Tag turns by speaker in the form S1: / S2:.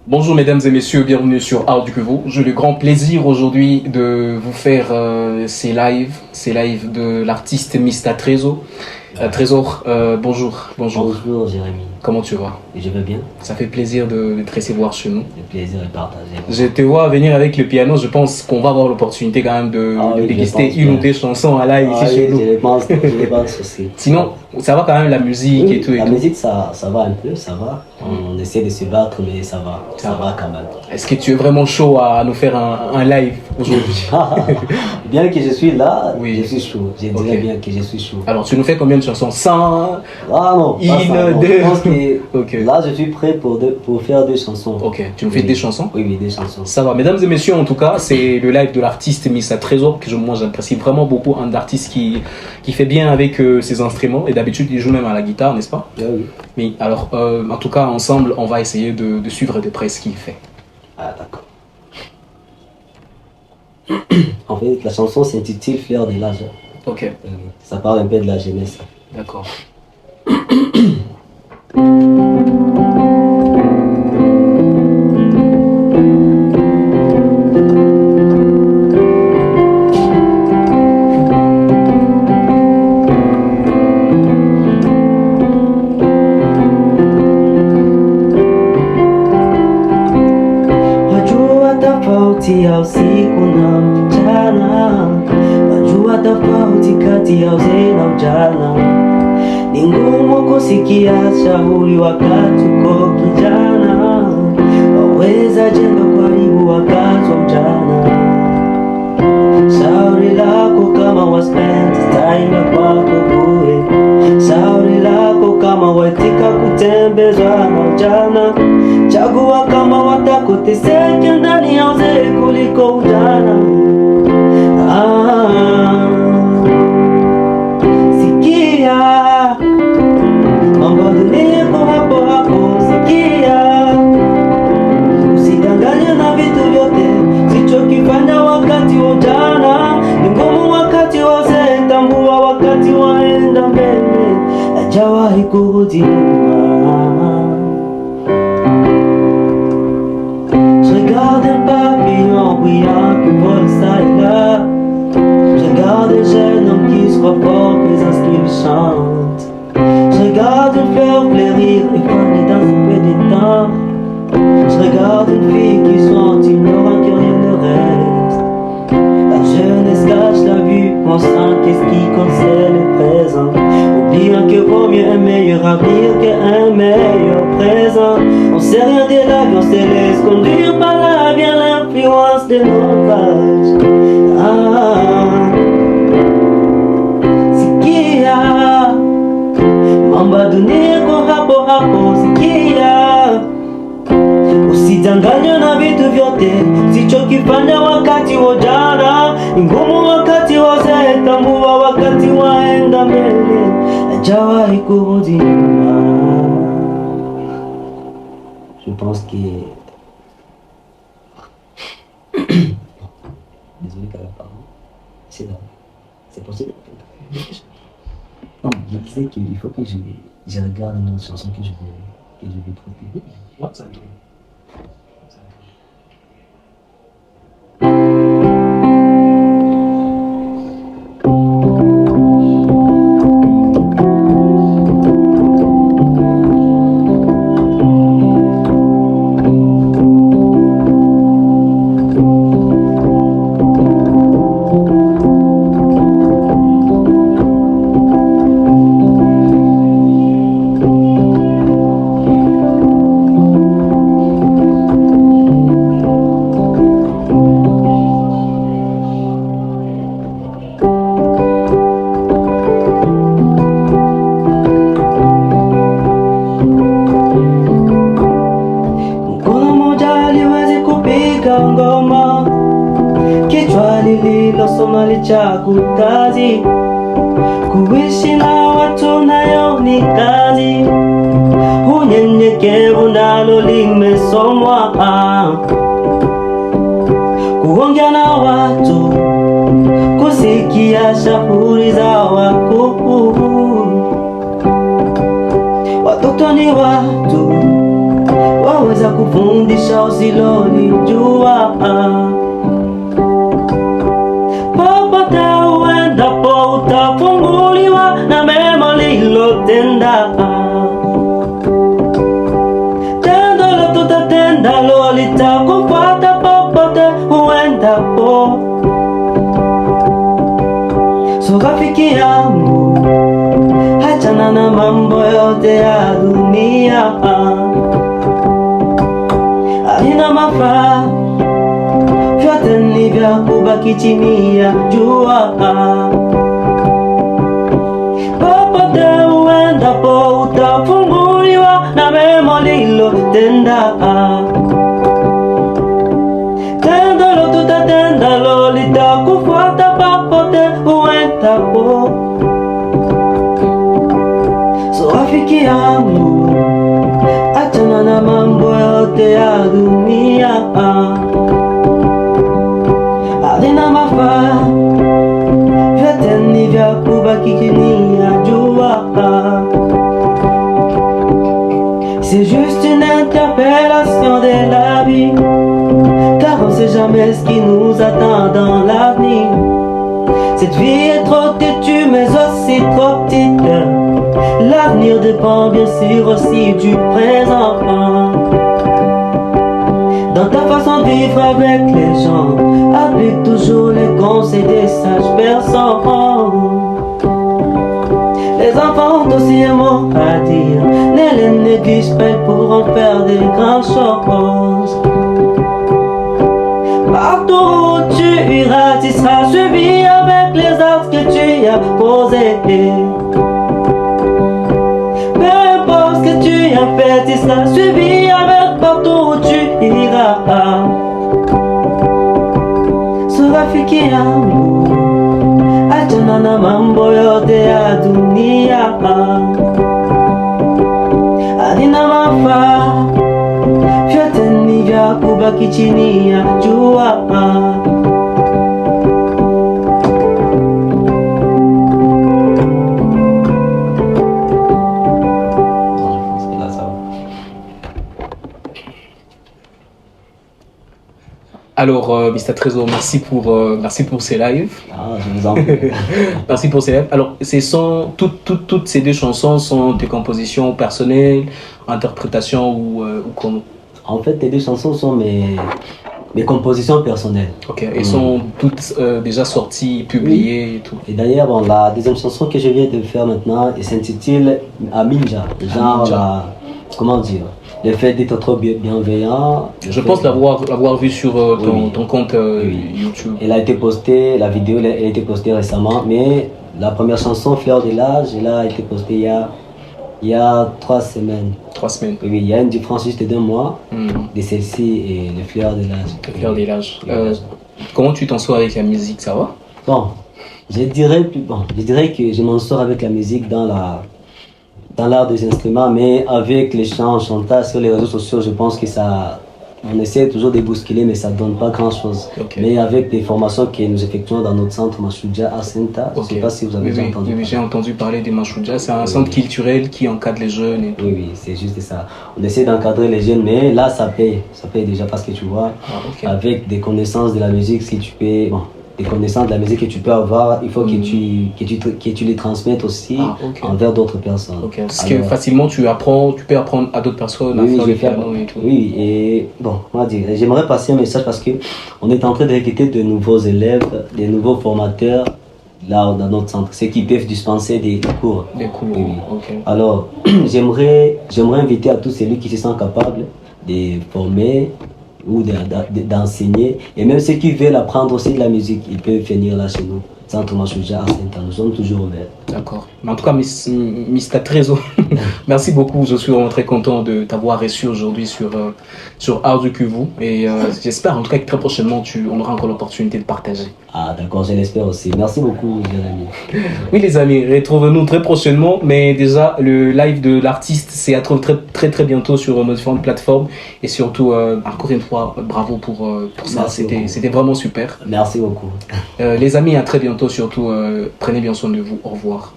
S1: Bonjour mesdames et messieurs, bienvenue sur Art du Queveau. J'ai le grand plaisir aujourd'hui de vous faire ces lives de l'artiste Mista Trésor. Trésor, bonjour.
S2: Bonjour Jérémy.
S1: Comment tu vas?
S2: Je vais bien.
S1: Ça fait plaisir de te recevoir chez nous.
S2: Le plaisir est partagé.
S1: Je te vois venir avec le piano, je pense qu'on va avoir l'opportunité quand même de déguster une ou deux chansons à live ici chez nous.
S2: Je les pense aussi.
S1: Sinon, ça va quand même la musique et tout
S2: La musique ça va un peu, ça va. On essaie de se battre mais ça va quand même.
S1: Est-ce que tu es vraiment chaud à nous faire un live aujourd'hui?
S2: Bien que je suis là,
S1: oui.
S2: Je suis chaud. Je dirais bien que je suis chaud.
S1: Alors tu nous fais combien de chansons? 100?
S2: Ah non,
S1: une, deux.
S2: Je pense que là je suis prêt pour faire deux chansons.
S1: Ok, tu nous fais des chansons?
S2: Oui, des chansons.
S1: Ça va, mesdames et messieurs, en tout cas, c'est le live de l'artiste Mista Trésor que moi j'apprécie vraiment beaucoup, un artiste qui fait bien avec ses instruments et d'habitude il joue même à la guitare, n'est-ce pas?
S2: Oui.
S1: Mais alors, en tout cas, ensemble, on va essayer de suivre de près ce qu'il fait.
S2: Ah d'accord. En fait, la chanson s'intitule Fleur de l'âge.
S1: Ok.
S2: Ça parle un peu de la jeunesse.
S1: D'accord.
S2: Tofauti ya usiku na mchana, najua tofauti kati ya uzee na ujana. Ni ngumu kusikia shauri wakati uko kijana, waweza jenga karibu wakati wa ujana. Shauri lako kama wa spend time kwako bure, shauri lako kama waitika kutembezwa na ujana. Chagua kama watakuteseka ndani ya uzee kuliko ujana. Sikia mambo dunia yako hapo hapo, sikia usidanganywe na vitu vyote sichokifanya wakati wa ujana. Ni ngumu wakati wa uzee, tambua wakati waenda mbele, hajawahi kurudi nyuma. Regarde un papillon brillant qui vole ça et là. Je regarde un jeune homme qui se croit fort présent ce qu'il chante. Je regarde une fleur fleurir et faner dans un peu de temps. Je regarde une fille qui chante, ignorant que rien ne reste. La jeunesse cache la vue, montrant qu'est-ce qui concerne le présent. Oubliant que vaut mieux un meilleur avenir qu'un meilleur présent. On sait rien de la vie, on se laisse conduire par la vie, l'influence de nos pages. Sikia mambo ya dunia kwa hapo, sikia usidanganywe na vitu vyote sichokifanya wakati wa ujana. Ni ngumu wakati wa uzee, tambua wakati waenda mbele, hajawahi kurudi nyuma. Je pense que désolé qu'à la parole, c'est possible. Non, je disais qu'il faut que je regarde une chanson que je vais trouver.
S1: Ouais, ça
S2: ngoma, kichwa lililosoma lichaku kazi, kuishi na watu nayo ni kazi, unyenyekevu nalo limesomwa, kuongea na watu, kusikia shauri za wakuu. Watoto ni watu, waweza kufundisha usilolijua. Popote uendapo utafunguliwa na mema ulilotenda. Tendo tutatendalo litakufuata popote uendapo. So rafiki yangu, achana na mambo yote ya dunia, halina mafaa, vyote ni vya kubaki chini ya jua. Popote uendapo utafunguliwa na mema ulilotenda. Tendo tutatendalo litakufuata popote uendapo. So rafiki yangu, achana na mambo yote ya dunia, halina mafaa, vyote ni vya kubaki chini ya jua. C'est juste une interpellation de la vie, car on sait jamais ce qui nous attend dans l'avenir. Cette vie est trop têtue mais aussi trop petite. L'avenir dépend bien sûr aussi du présent. Dans ta façon de vivre avec les gens, applique toujours les conseils des sages personnes. Les enfants ont aussi un mot à dire, ne les néglige pas, ils pourront faire des grandes choses. Partout où tu iras, tu seras suivi avec les actes que tu as posés. Peu importe ce que tu as fait, tu seras suivi avec partout où tu iras. So rafiki yangu, achana na mambo yote ya dunia, halina mafaa, vyote ni vya kubaki chini ya jua.
S1: Alors, Mr. Trésor, merci pour ces lives.
S2: Ah, je vous en prie.
S1: Merci pour ces lives. Alors, toutes ces deux chansons sont des compositions personnelles, interprétations ou comment?
S2: En fait, les deux chansons sont mes compositions personnelles.
S1: Ok, elles sont toutes déjà sorties, publiées et tout.
S2: Et d'ailleurs, bon, la deuxième chanson que je viens de faire maintenant, elle s'intitule Aminja. Genre, comment dire, le fait d'être trop bienveillant.
S1: Je pense l'avoir vu sur ton compte YouTube.
S2: Elle a été postée, la vidéo elle a été postée récemment, mais la première chanson, Fleur de l'âge, elle a été postée il y a 3 semaines.
S1: 3 semaines.
S2: Oui, il y a une différence juste de 2 mois de celle-ci et le Fleur de l'âge.
S1: Le Fleur de l'âge. Comment tu t'en sors avec la musique, ça va?
S2: Bon, je dirais que je m'en sors avec la musique dans l'art des instruments, mais avec les chants, chantage sur les réseaux sociaux, je pense que on essaie toujours de bousculer, mais ça ne donne pas grand-chose.
S1: Okay.
S2: Mais avec des formations que nous effectuons dans notre centre Mashouja à Senta, je ne sais pas si vous avez déjà entendu.
S1: Oui, j'ai entendu parler de Mashouja, c'est un centre culturel qui encadre les jeunes et tout.
S2: Oui, c'est juste ça. On essaie d'encadrer les jeunes, mais là, ça paye déjà parce que tu vois, avec des connaissances de la musique, si tu peux... Bon, des connaissances de la musique que tu peux avoir, il faut que tu les transmettes aussi envers d'autres personnes.
S1: Parce que facilement tu peux apprendre à d'autres personnes à faire le piano et tout.
S2: Oui, et bon, on va dire, j'aimerais passer un message parce qu'on est en train de recruter de nouveaux élèves, de nouveaux formateurs là dans notre centre, ceux qui peuvent dispenser des cours.
S1: Des cours,
S2: oui. Alors, j'aimerais inviter à tous celui qui se sent capable de former ou d'enseigner, et même ceux qui veulent apprendre aussi de la musique, ils peuvent venir là chez nous, Centre Mashouja à Saint-Anne, nous sommes toujours ouverts.
S1: D'accord. Mais en tout cas, Mr. Trésor, merci beaucoup, je suis vraiment très content de t'avoir reçu aujourd'hui sur Art du Kivu, et j'espère en tout cas que très prochainement on aura encore l'opportunité de partager.
S2: Ah d'accord, je l'espère aussi. Merci beaucoup les amis.
S1: Oui les amis, retrouvons-nous très prochainement, mais déjà le live de l'artiste c'est à trouver très très bientôt sur nos différentes plateformes, et surtout encore une fois bravo pour ça, c'était vraiment super.
S2: Merci beaucoup.
S1: Les amis, à très bientôt, surtout prenez bien soin de vous, au revoir.